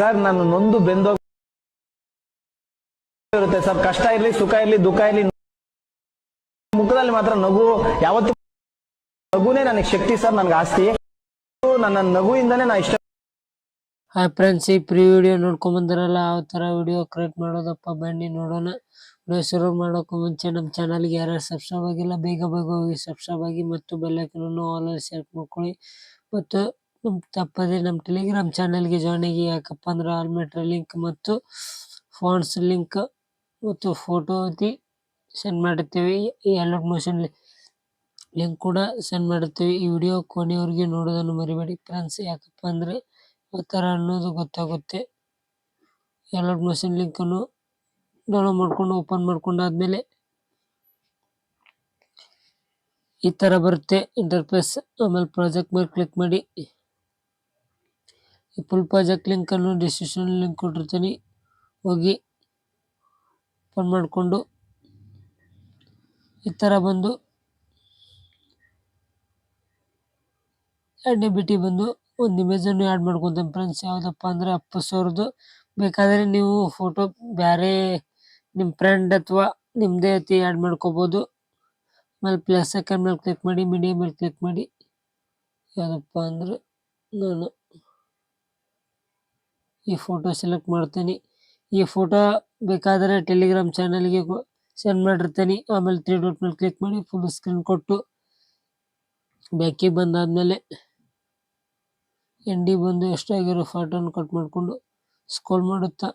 Sir ನಾನು ನೊಂದು ಬೆಂದೋಗಿರುತ್ತೆ sir. ಕಷ್ಟ ಇರಲಿ, ಸುಖ ಇರಲಿ, ದುಃಖ ಇರಲಿ, ಮುಖದಲ್ಲಿ ಮಾತ್ರ ನಗು. ಯಾವತ್ತೂ ನಗುನೇ ನನಗೆ ಶಕ್ತಿ ಸರ್, ನನಗೆ ಆಸ್ತಿ. ನನ್ನ ನಗುವಿಂದಾನೇ ನಾ ಇಷ್ಟ. ಹಾಯ್ ಫ್ರೆಂಡ್ಸ್, ಈ ಪ್ರೀ ವಿಡಿಯೋ ನೋಡ್ಕೊಂಬಂದಿರಲ್ಲ, ಯಾವ ಥರ ವಿಡಿಯೋ ಕ್ರಿಯೇಟ್ ಮಾಡೋದಪ್ಪ ಬನ್ನಿ ನೋಡೋಣ. ವಿಡಿಯೋ ಶುರು ಮಾಡೋಕ್ಕೂ ಮುಂಚೆ ನಮ್ಮ ಚಾನಲ್ಗೆ ಯಾರ್ಯಾರು ಸಬ್ಸ್ಕ್ರೈಬ್ ಆಗಿಲ್ಲ ಬೇಗ ಹೋಗಿ ಸಬ್ಸ್ಕ್ರೈಬ್ ಆಗಿ ಮತ್ತು ಬೆಲ್ಲೈಕನನ್ನು ಆಲ್ ಸೆಲೆಕ್ಟ್ ಮಾಡ್ಕೊಳ್ಳಿ. ಮತ್ತು ತಪ್ಪದೆ ನಮ್ಮ ಟೆಲಿಗ್ರಾಮ್ ಚಾನಲ್ಗೆ ಜಾಯ್ನ್ ಆಗಿ. ಯಾಕಪ್ಪ ಅಂದ್ರೆ ಆಲ್ ಮೆಟೀರಿಯಲ್ ಲಿಂಕ್ ಮತ್ತು ಫಾಂಟ್ಸ್ ಲಿಂಕ್ ಮತ್ತು ಫೋಟೋ ಸೆಂಡ್ ಮಾಡುತ್ತೇವೆ. ಈ ಅಲರ್ಟ್ ಮೋಷನ್ ಲಿಂಕ್ ಕೂಡ ಸೆಂಡ್ ಮಾಡುತ್ತೇವೆ. ಈ ವಿಡಿಯೋ ಕೊನೆಯವರೆಗೆ ನೋಡೋದನ್ನು ಮರಿಬೇಡಿ ಫ್ರೆಂಡ್ಸ್. ಯಾಕಪ್ಪ ಅಂದರೆ ಯಾವ ಥರ ಅನ್ನೋದು ಗೊತ್ತಾಗುತ್ತೆ. ಅಲರ್ಟ್ ಮೋಷನ್ ಲಿಂಕನ್ನು ಡೌನ್ಲೋಡ್ ಮಾಡ್ಕೊಂಡು ಓಪನ್ ಮಾಡ್ಕೊಂಡಾದ್ಮೇಲೆ ಈ ಥರ ಬರುತ್ತೆ ಇಂಟರ್ಫೇಸ್. ಆಮೇಲೆ ಪ್ರಾಜೆಕ್ಟ್ ಮೇಲೆ ಕ್ಲಿಕ್ ಮಾಡಿ. ಈ ಫುಲ್ ಪ್ರಾಜೆಕ್ಟ್ ಲಿಂಕನ್ನು ಡಿಸ್ಕ್ರಿಪ್ಷನ್ ಲಿಂಕ್ ಕೊಟ್ಟಿರ್ತೀನಿ, ಹೋಗಿ ಓಪನ್ ಮಾಡಿಕೊಂಡು ಈ ಥರ ಬಂದು ಬಿಟ್ಟು ಬಂದು ಒಂದು ಇಮೇಜನ್ನು ಆ್ಯಡ್ ಮಾಡ್ಕೊತೀನಿ ಫ್ರೆಂಡ್ಸ್. ಯಾವುದಪ್ಪ ಅಂದರೆ ಅಪ್ಪಸವ್ರದ್ದು. ಬೇಕಾದರೆ ನೀವು ಫೋಟೋ ಬೇರೆ ನಿಮ್ಮ ಫ್ರೆಂಡ್ ಅಥವಾ ನಿಮ್ಮದೇ ಆ್ಯಡ್ ಮಾಡ್ಕೋಬೋದು. ಆಮೇಲೆ ಪ್ಲಸ್ ಐಕಾನ್ ಮೇಲೆ ಕ್ಲಿಕ್ ಮಾಡಿ, ಮೀಡಿಯಾ ಮೇಲೆ ಕ್ಲಿಕ್ ಮಾಡಿ. ಯಾವುದಪ್ಪ ಅಂದರೆ ನಾನು ಈ ಫೋಟೋ ಸೆಲೆಕ್ಟ್ ಮಾಡ್ತೀನಿ. ಈ ಫೋಟೋ ಬೇಕಾದರೆ ಟೆಲಿಗ್ರಾಮ್ ಚಾನಲ್ಗೆ ಸೆಂಡ್ ಮಾಡಿರ್ತೀನಿ. ಆಮೇಲೆ 3 ಡಾಟ್ ಮೇಲೆ ಕ್ಲಿಕ್ ಮಾಡಿ ಫುಲ್ ಸ್ಕ್ರೀನ್ ಕೊಟ್ಟು ಬ್ಯಾಕಿಗೆ ಬಂದಾದಮೇಲೆ ಎಂಡಿಗೆ ಬಂದು ಎಷ್ಟಾಗಿರೋ ಫೋಟೋನ ಕಟ್ ಮಾಡಿಕೊಂಡು ಸ್ಕ್ರೋಲ್ ಮಾಡುತ್ತಾ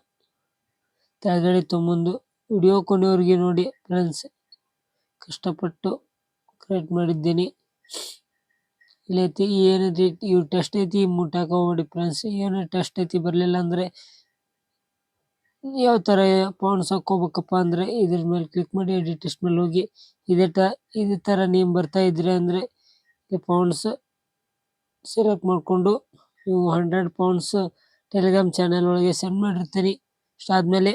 ಕೆಳಗಡೆ ತೊಗೊಂಬಂದು ವಿಡಿಯೋ ಕೊನೆಯವರೆಗೆ ನೋಡಿ ಫ್ರೆಂಡ್ಸ್. ಕಷ್ಟಪಟ್ಟು ಕ್ರಿಯೇಟ್ ಮಾಡಿದ್ದೀನಿ. ಇಲ್ಲೈತಿ ಏನೈತಿ, ಇವು ಟೆಸ್ಟ್ ಐತಿ, ಮುಟ್ಟಾಕ ಹೋಗ್ಬೇಡಿ ಫ್ರೆಂಡ್ಸ್. ಏನು ಟೆಸ್ಟ್ ಐತಿ ಬರಲಿಲ್ಲ ಅಂದರೆ ಯಾವ ಥರ ಫಾಂಟ್ಸ್ ಹಾಕ್ಕೋಬೇಕಪ್ಪ ಅಂದರೆ ಇದ್ರ ಮೇಲೆ ಕ್ಲಿಕ್ ಮಾಡಿ ಎಡಿಟ್ ಟೆಸ್ಟ್ ಮೇಲೆ ಹೋಗಿ ಇದೇ ಥರ ನೇಮ್ ಬರ್ತಾ ಇದ್ರೆ ಅಂದರೆ ಫಾಂಟ್ಸ್ ಸೆಲೆಕ್ಟ್ ಮಾಡಿಕೊಂಡು ನೀವು 100 ಪೌಂಡ್ಸ್ ಟೆಲಿಗ್ರಾಮ್ ಚಾನಲ್ ಒಳಗೆ ಸೆಂಡ್ ಮಾಡಿರ್ತೀನಿ. ಅಷ್ಟಾದಮೇಲೆ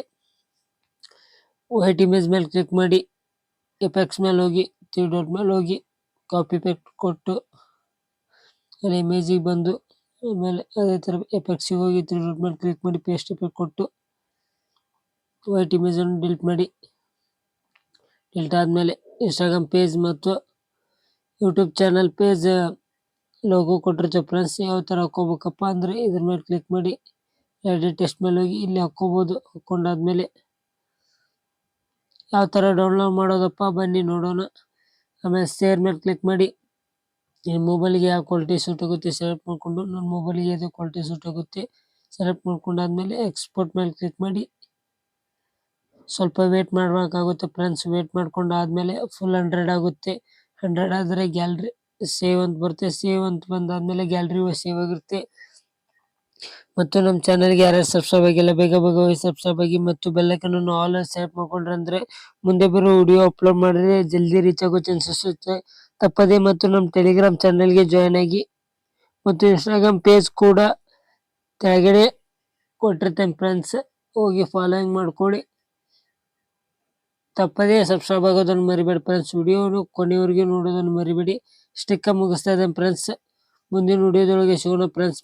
ವೈಟ್ ಇಮೇಜ್ ಮೇಲೆ ಕ್ಲಿಕ್ ಮಾಡಿ ಎಫೆಕ್ಟ್ಸ್ ಮೇಲೆ ಹೋಗಿ 3 ಡಾಟ್ ಮೇಲೆ ಹೋಗಿ ಕಾಪಿ ಪೇಸ್ಟ್ ಕೊಟ್ಟು ಅಲ್ಲಿ ಇಮೇಜಿಗೆ ಬಂದು ಆಮೇಲೆ ಅದೇ ಥರ ಎಫೆಕ್ಟ್ಸಿಗೆ ಹೋಗಿ 3 ಡಾಟ್ ಮೇಲೆ ಕ್ಲಿಕ್ ಮಾಡಿ ಪೇಸ್ಟ್ ಎಫೆಕ್ಟ್ ಕೊಟ್ಟು ವೈಟ್ ಇಮೇಜನ್ನು ಡಿಲೀಟ್ ಮಾಡಿ. ಡಿಲೀಟ್ ಆದಮೇಲೆ ಇನ್ಸ್ಟಾಗ್ರಾಮ್ ಪೇಜ್ ಮತ್ತು ಯೂಟ್ಯೂಬ್ ಚಾನಲ್ ಪೇಜ್ ಲೋಗೋ ಕೊಟ್ಟಿರ್ತೀವಿ ಫ್ರೆಂಡ್ಸ್. ಯಾವ ಥರ ಹಾಕ್ಕೋಬೇಕಪ್ಪ ಅಂದರೆ ಇದ್ರ ಮೇಲೆ ಕ್ಲಿಕ್ ಮಾಡಿ ಎಡಿಟ್ ಟೆಸ್ಟ್ ಮೇಲೆ ಹೋಗಿ ಇಲ್ಲಿ ಹಾಕ್ಕೋಬೋದು. ಹಾಕ್ಕೊಂಡಾದ್ಮೇಲೆ ಯಾವ ಥರ ಡೌನ್ಲೋಡ್ ಮಾಡೋದಪ್ಪ ಬನ್ನಿ ನೋಡೋಣ. ಆಮೇಲೆ ಶೇರ್ ಮೇಲೆ ಕ್ಲಿಕ್ ಮಾಡಿ ನಿಮ್ಮ ಮೊಬೈಲಿಗೆ ಯಾವ ಕ್ವಾಲಿಟಿ ಸೂಟ್ ಆಗುತ್ತೆ ಸೆಲೆಕ್ಟ್ ಮಾಡಿಕೊಂಡು, ನನ್ನ ಮೊಬೈಲಿಗೆ ಅದು ಕ್ವಾಲಿಟಿ ಸೂಟ್ ಆಗುತ್ತೆ ಸೆಲೆಕ್ಟ್ ಮಾಡ್ಕೊಂಡಾದ್ಮೇಲೆ ಎಕ್ಸ್ಪೋರ್ಟ್ ಮೇಲೆ ಕ್ಲಿಕ್ ಮಾಡಿ ಸ್ವಲ್ಪ ವೇಟ್ ಮಾಡಬೇಕಾಗುತ್ತೆ ಫ್ರೆಂಡ್ಸ್. ವೇಟ್ ಮಾಡ್ಕೊಂಡು ಆದಮೇಲೆ ಫುಲ್ 100 ಆಗುತ್ತೆ. 100 ಆದರೆ ಗ್ಯಾಲರಿ ಸೇವ್ ಅಂತ ಬರುತ್ತೆ. ಸೇವ್ ಅಂತ ಬಂದಾದಮೇಲೆ ಗ್ಯಾಲರಿ ಸೇವ್ ಆಗಿರುತ್ತೆ. ಮತ್ತು ನಮ್ಮ ಚಾನಲ್ಗೆ ಯಾರ್ಯಾರು ಸಬ್ಸ್ಕ್ರೈಬ್ ಆಗಿಲ್ಲ ಬೇಗ ಹೋಗಿ ಸಬ್ಸ್ಕ್ರೈಬ್ ಆಗಿ ಮತ್ತು ಬೆಲ್ಲೈಕನನ್ನು ಆಲ್ ಸೆಲೆಕ್ಟ್ ಮಾಡ್ಕೊಂಡ್ರೆ ಅಂದರೆ ಮುಂದೆ ಬರೋ ವಿಡಿಯೋ ಅಪ್ಲೋಡ್ ಮಾಡಿದ್ರೆ ಜಲ್ದಿ ರೀಚ್ ಆಗೋ ಚಾನ್ಸಸ್ ಇರುತ್ತೆ. ತಪ್ಪದೆ ಮತ್ತು ನಮ್ಮ ಟೆಲಿಗ್ರಾಮ್ ಚಾನಲ್ಗೆ ಜಾಯ್ನ್ ಆಗಿ. ಮತ್ತು ಇನ್ಸ್ಟಾಗ್ರಾಮ್ ಪೇಜ್ ಕೂಡ ಕೆಳಗಡೆ ಕೊಟ್ಟಿರ್ತೇನೆ ಫ್ರೆಂಡ್ಸ್, ಹೋಗಿ ಫಾಲೋಯಿಂಗ್ ಮಾಡ್ಕೊಳ್ಳಿ. ತಪ್ಪದೇ ಸಬ್ಸ್ಕ್ರೈಬ್ ಆಗೋದನ್ನು ಮರಿಬೇಡಿ ಫ್ರೆಂಡ್ಸ್. ವಿಡಿಯೋನು ಕೊನೆಯವರೆಗೆ ನೋಡೋದನ್ನು ಮರಿಬೇಡಿ. ಇಷ್ಟಕ್ಕೆ ಮುಗಿಸ್ತಾ ಇದ್ದೇನೆ ಫ್ರೆಂಡ್ಸ್. ಮುಂದಿನ ವಿಡಿಯೋದೊಳಗೆ ಸಿಗೋಣ ಫ್ರೆಂಡ್ಸ್.